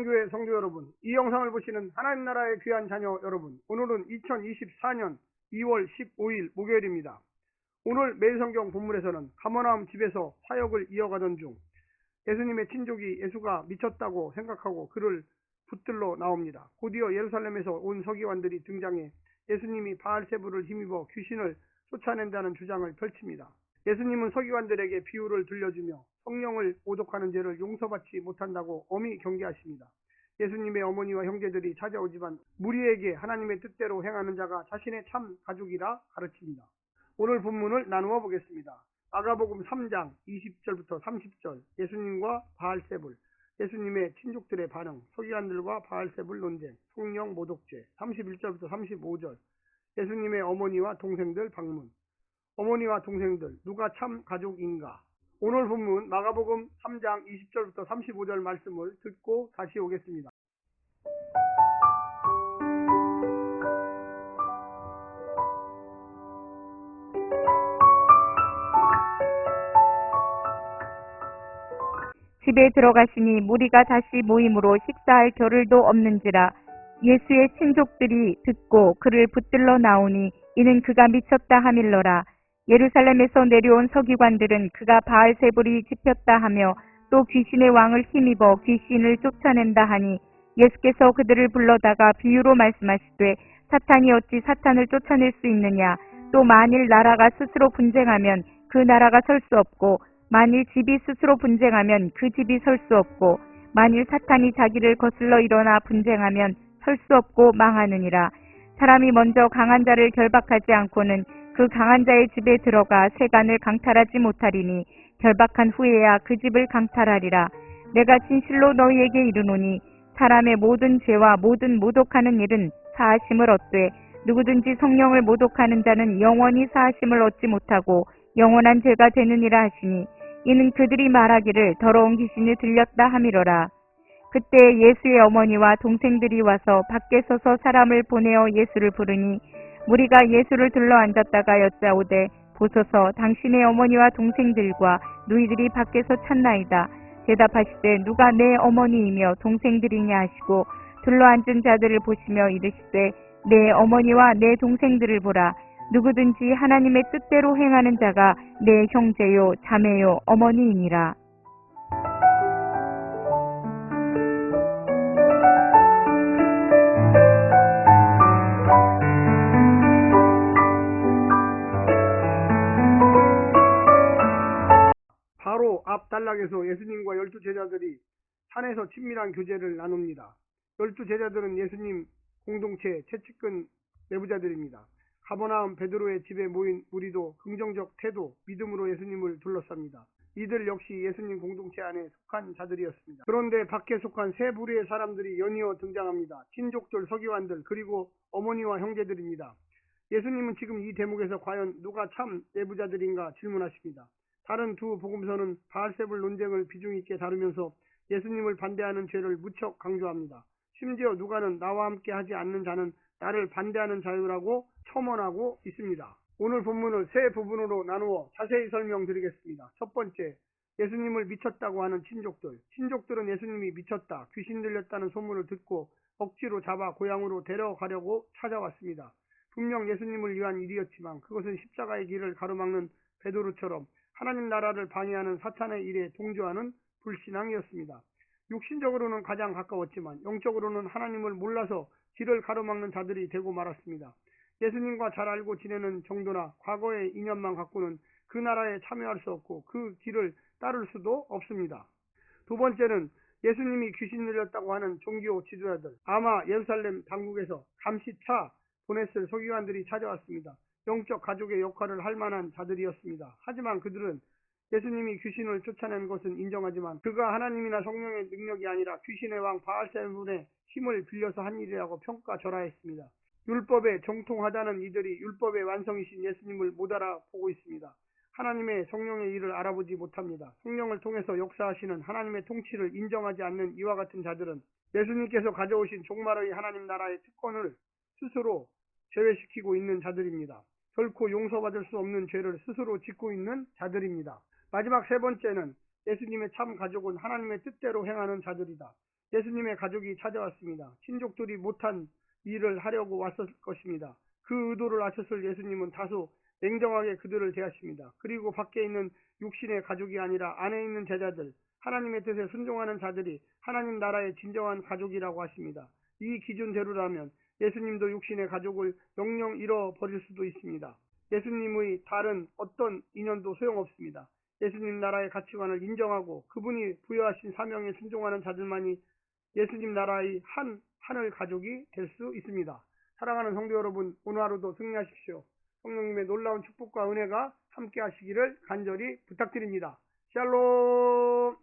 하나님교회 성도 여러분, 이 영상을 보시는 하나님 나라의 귀한 자녀 여러분, 오늘은 2024년 2월 15일 목요일입니다. 오늘 매일성경 본문에서는 가버나움 집에서 사역을 이어가던 중 예수님의 친족이 예수가 미쳤다고 생각하고 그를 붙들러 나옵니다. 곧이어 예루살렘에서 온 서기관들이 등장해 예수님이 바알세불을 힘입어 귀신을 쫓아낸다는 주장을 펼칩니다. 예수님은 서기관들에게 비유를 들려주며 성령을 모독하는 죄를 용서받지 못한다고 엄히 경계하십니다. 예수님의 어머니와 형제들이 찾아오지만 무리에게 하나님의 뜻대로 행하는 자가 자신의 참 가족이라 가르칩니다. 오늘 본문을 나누어 보겠습니다. 마가복음 3장 20절부터 30절, 예수님과 바알세불, 예수님의 친족들의 반응, 서기관들과 바알세불 논쟁, 성령 모독죄, 31절부터 35절, 예수님의 어머니와 동생들 방문, 어머니와 동생들 누가 참 가족인가. 오늘 본문 마가복음 3장 20절부터 35절 말씀을 듣고 다시 오겠습니다. 집에 들어가시니 무리가 다시 모임으로 식사할 겨를도 없는지라. 예수의 친족들이 듣고 그를 붙들러 나오니 이는 그가 미쳤다 하밀러라. 예루살렘에서 내려온 서기관들은 그가 바알세불이 집혔다 하며 또 귀신의 왕을 힘입어 귀신을 쫓아낸다 하니 예수께서 그들을 불러다가 비유로 말씀하시되 사탄이 어찌 사탄을 쫓아낼 수 있느냐. 또 만일 나라가 스스로 분쟁하면 그 나라가 설 수 없고 만일 집이 스스로 분쟁하면 그 집이 설 수 없고 만일 사탄이 자기를 거슬러 일어나 분쟁하면 설 수 없고 망하느니라. 사람이 먼저 강한 자를 결박하지 않고는 그 강한 자의 집에 들어가 세간을 강탈하지 못하리니 결박한 후에야 그 집을 강탈하리라. 내가 진실로 너희에게 이르노니 사람의 모든 죄와 모든 모독하는 일은 사하심을 얻되 누구든지 성령을 모독하는 자는 영원히 사하심을 얻지 못하고 영원한 죄가 되느니라 하시니 이는 그들이 말하기를 더러운 귀신이 들렸다 함이로라. 그때 예수의 어머니와 동생들이 와서 밖에 서서 사람을 보내어 예수를 부르니 무리가 예수를 들러 앉았다가 여짜오되 보소서 당신의 어머니와 동생들과 누이들이 밖에서 찾나이다. 대답하시되 누가 내 어머니이며 동생들이냐 하시고 들러 앉은 자들을 보시며 이르시되 내 어머니와 내 동생들을 보라. 누구든지 하나님의 뜻대로 행하는 자가 내 형제요 자매요 어머니이니라. 바로 앞 단락에서 예수님과 12제자들이 산에서 친밀한 교제를 나눕니다. 12제자들은 예수님 공동체 최측근 내부자들입니다. 가버나움 베드로의 집에 모인 무리도 긍정적 태도, 믿음으로 예수님을 둘러쌉니다. 이들 역시 예수님 공동체 안에 속한 자들이었습니다. 그런데 밖에 속한 세 부류의 사람들이 연이어 등장합니다. 친족들, 서기관들, 그리고 어머니와 형제들입니다. 예수님은 지금 이 대목에서 과연 누가 참 내부자들인가 질문하십니다. 다른 두 복음서는 바알세불 논쟁을 비중 있게 다루면서 예수님을 반대하는 죄를 무척 강조합니다. 심지어 누가는 나와 함께 하지 않는 자는 나를 반대하는 자유라고 첨언하고 있습니다. 오늘 본문을 세 부분으로 나누어 자세히 설명드리겠습니다. 첫 번째, 예수님을 미쳤다고 하는 친족들. 친족들은 예수님이 미쳤다, 귀신 들렸다는 소문을 듣고 억지로 잡아 고향으로 데려가려고 찾아왔습니다. 분명 예수님을 위한 일이었지만 그것은 십자가의 길을 가로막는 베드로처럼 하나님 나라를 방해하는 사탄의 일에 동조하는 불신앙이었습니다. 육신적으로는 가장 가까웠지만 영적으로는 하나님을 몰라서 길을 가로막는 자들이 되고 말았습니다. 예수님과 잘 알고 지내는 정도나 과거의 인연만 갖고는 그 나라에 참여할 수 없고 그 길을 따를 수도 없습니다. 두 번째는 예수님이 귀신 들렸다고 하는 종교 지도자들, 아마 예루살렘 당국에서 감시차 보냈을 서기관들이 찾아왔습니다. 영적 가족의 역할을 할 만한 자들이었습니다. 하지만 그들은 예수님이 귀신을 쫓아낸 것은 인정하지만 그가 하나님이나 성령의 능력이 아니라 귀신의 왕 바알세불의 힘을 빌려서 한 일이라고 평가절하했습니다. 율법에 정통하다는 이들이 율법의 완성이신 예수님을 못 알아보고 있습니다. 하나님의 성령의 일을 알아보지 못합니다. 성령을 통해서 역사하시는 하나님의 통치를 인정하지 않는 이와 같은 자들은 예수님께서 가져오신 종말의 하나님 나라의 특권을 스스로 제외시키고 있는 자들입니다. 결코 용서받을 수 없는 죄를 스스로 짓고 있는 자들입니다. 마지막 세 번째는 예수님의 참 가족은 하나님의 뜻대로 행하는 자들이다. 예수님의 가족이 찾아왔습니다. 친족들이 못한 일을 하려고 왔을 것입니다. 그 의도를 아셨을 예수님은 다소 냉정하게 그들을 대하십니다. 그리고 밖에 있는 육신의 가족이 아니라 안에 있는 제자들, 하나님의 뜻에 순종하는 자들이 하나님 나라의 진정한 가족이라고 하십니다. 이 기준대로라면 예수님도 육신의 가족을 영영 잃어버릴 수도 있습니다. 예수님의 다른 어떤 인연도 소용없습니다. 예수님 나라의 가치관을 인정하고 그분이 부여하신 사명에 순종하는 자들만이 예수님 나라의 한 하늘 가족이 될 수 있습니다. 사랑하는 성도 여러분, 오늘 하루도 승리하십시오. 성령님의 놀라운 축복과 은혜가 함께 하시기를 간절히 부탁드립니다. 샬롬.